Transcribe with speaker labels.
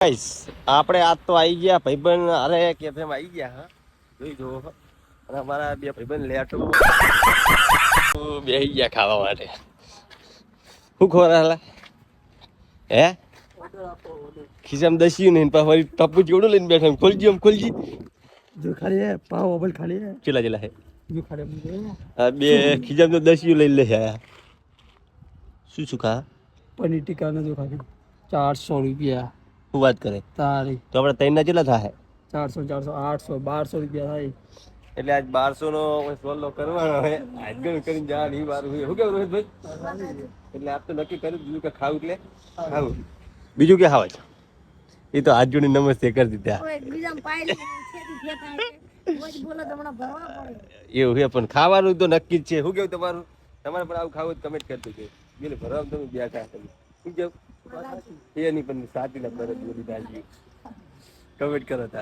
Speaker 1: guys આપણે આજ તો આવી ગયા ભાઈબંધ અરે કેફેમાં આવી ગયા હા જોઈ જો અને અમારા બે ભાઈબંધ લેટો બેસી ગયા ખાવા માટે શું ખોરાલા હે ખિસ્સામાં દસ્યું ને ફરી ટપુ જેવડું લઈને બેઠા ખોલજી આમ ખોલજી
Speaker 2: જો ખાલી હે પાવ ઓબલ ખાલી હે
Speaker 1: ચેલા ચેલા હે
Speaker 2: જો ખાલી
Speaker 1: આ બે ખિસ્સામાં તો દસ્યું લઈને લે શું શું ખા
Speaker 2: પનીર ટીકા ના જો ખાલી 400 રૂપિયા
Speaker 1: શું વાત કરે
Speaker 2: તારી
Speaker 1: તો આપણે ત્રણના ચેલા થાય
Speaker 2: 400 800 1200 રૂપિયા થાય
Speaker 1: એટલે આજ 1200 નો સોલો કરવાનો હે આજ ગણ કરીને જા નહીં મારું શું કેવું રોહિતભાઈ એટલે આપ તો નક્કી કરી દીધું કે ખાવું એટલે ખાવું બીજું કે ખાવા છે એ તો હાથ જોડી નમસ્તે કરી દીધા એવું છે પણ ખાવાનું તો નક્કી જ છે શું કેવું તમારું તમારે પણ આવું ખાવું કમેન્ટ કરતું છે એટલે ભરવા તમે બેઠા તમે શું કેવું એની પણ સાચી ના બરત બોલી દાજી કમેન્ટ કરો તા